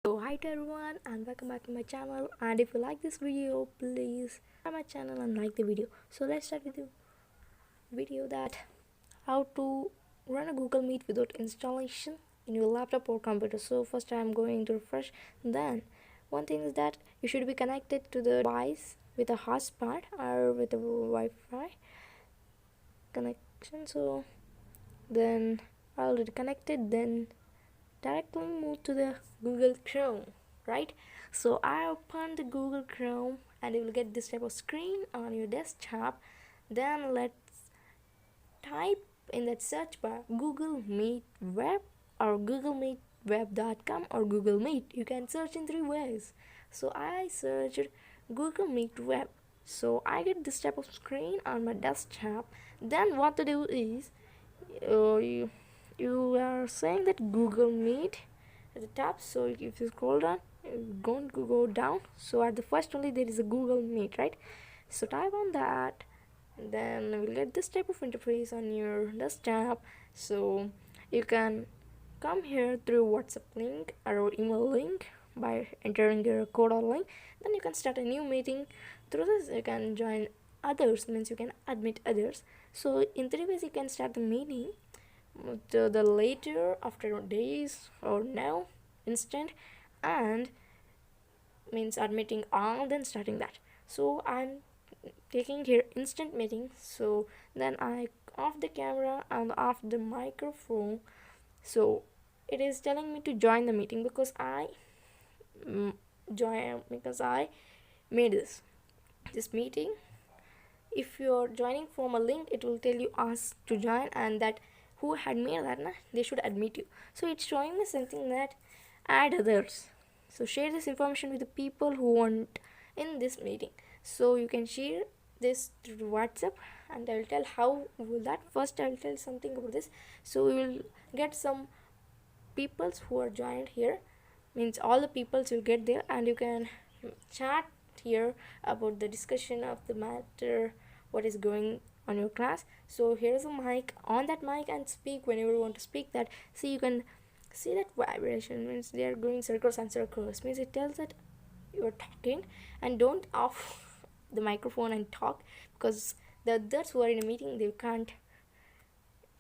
So hi to everyone and welcome back to my channel, and if you like this video please subscribe my channel and like the video. So let's start with the video that how to run a Google Meet without installation in your laptop or computer. So first I'm going to refresh. Then one thing is that you should be connected to the device with a hotspot or with a Wi-Fi connection. So then already connected, then directly move to the Google Chrome, right? So I open the Google Chrome and you will get this type of screen on your desktop. Then let's type in that search bar Google Meet Web or Google Meet Web.com or Google Meet. You can search in three ways. So I searched Google Meet Web. So I get this type of screen on my desktop. Then what to do is you are saying that Google Meet at the top. So if you scroll down, going to go down, so at the first only there is a Google Meet, right? So type on that, then we'll get this type of interface on your desktop. So you can come here through WhatsApp link or email link by entering your code or link. Then you can start a new meeting. Through this you can join others, means you can admit others. So in three ways you can start the meeting. The later, after days, or now, instant, and means admitting all, then starting that. So I'm taking here instant meeting. So then I off the camera and off the microphone. So it is telling me to join the meeting because I made this meeting. If you're joining from a link, it will tell you ask to join, and that who had made that they should admit you. So it's showing me something that add others. So share this information with the people who want in this meeting. So you can share this through WhatsApp, and I will tell how will that. First I will tell something about this. So we will get some peoples who are joined here, means all the peoples will get there, and you can chat here about the discussion of the matter, what is going on your class. So here's a mic, on that mic and speak whenever you want to speak. That, see, you can see that vibration, means they are going circles and circles, means it tells that you're talking. And don't off the microphone and talk, because the others who are in a meeting, they can't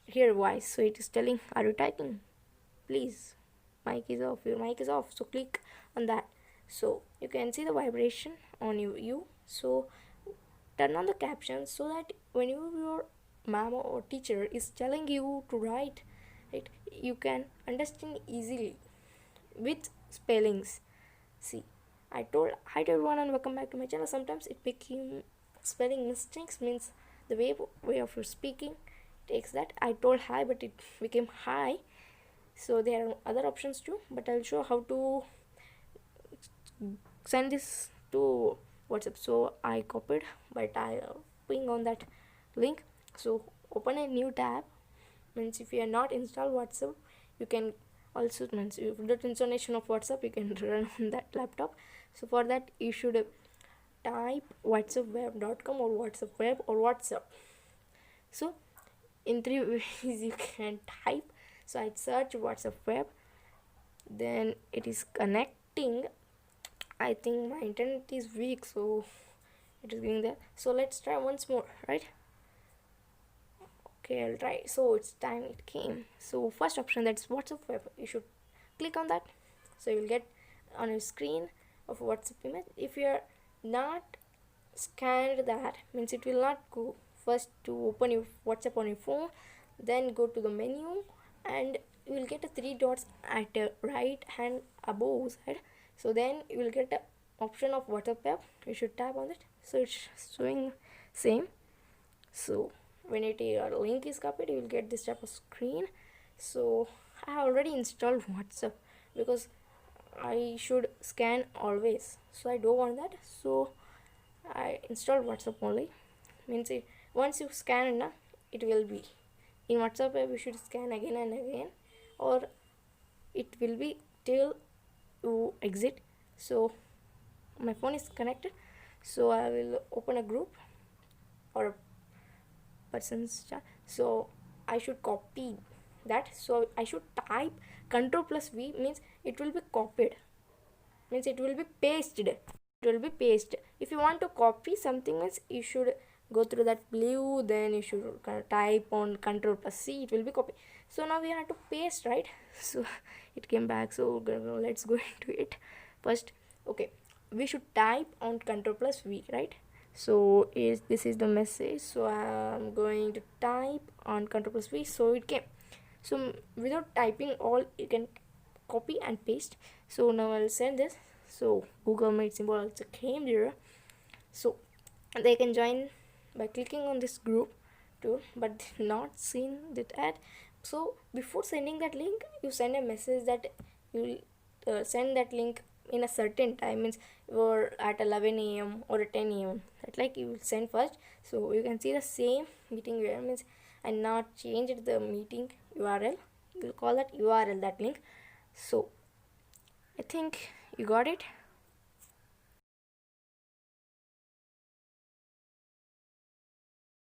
hear voice. So it is telling, are you typing? Please, mic is off, your mic is off. So click on that. So you can see the vibration on you. So turn on the captions so that when your mama or teacher is telling you to write it, you can understand easily with spellings. See, I told hi to everyone and welcome back to my channel. Sometimes it became spelling mistakes, means the way of your speaking takes that. I told hi but it became hi. So there are other options too, but I'll show how to send this to WhatsApp. So I copied, but I ping on that link. So open a new tab, means if you are not installed WhatsApp, you can also, means if that installation of WhatsApp you can run on that laptop. So for that you should type whatsappweb.com or WhatsApp web or WhatsApp. So in three ways you can type. So I search WhatsApp web, then it is connecting. I think my internet is weak, so it is giving that. So let's try once more, right? Okay, I'll try. So it's time, it came. So first option, that's WhatsApp web, you should click on that. So you will get on your screen of WhatsApp image. If you are not scanned, that means it will not go. First to open your WhatsApp on your phone, then go to the menu, and you will get a three dots at the right hand above side. So then you will get a option of WhatsApp app, you should tap on it. So it's showing same. So when your link is copied, you will get this type of screen. So I have already installed WhatsApp because I should scan always, so I don't want that. So I installed WhatsApp only, means once you scan, it will be in WhatsApp app. You should scan again and again, or it will be till you exit. So my phone is connected, so I will open a group or a person's chat. So I should copy that. So I should type Control plus V, means it will be copied. means it will be pasted. It will be pasted. If you want to copy something means you should go through that blue, then you should type on Control plus C, it will be copy. So now we have to paste, right? So it came back, so let's go into it first. Okay, we should type on Control plus V, right? So this is the message, so I'm going to type on Control plus V, so it came. So without typing all, you can copy and paste. So now I'll send this. So Google Meet symbol also came there, so they can join by clicking on this group too, but not seen that ad. So before sending that link, you send a message that you will send that link in a certain time, means or at 11 a.m. or 10 a.m. that like you will send first. So you can see the same meeting where means I not changed the meeting URL. We'll call that URL, that link. So I think you got it.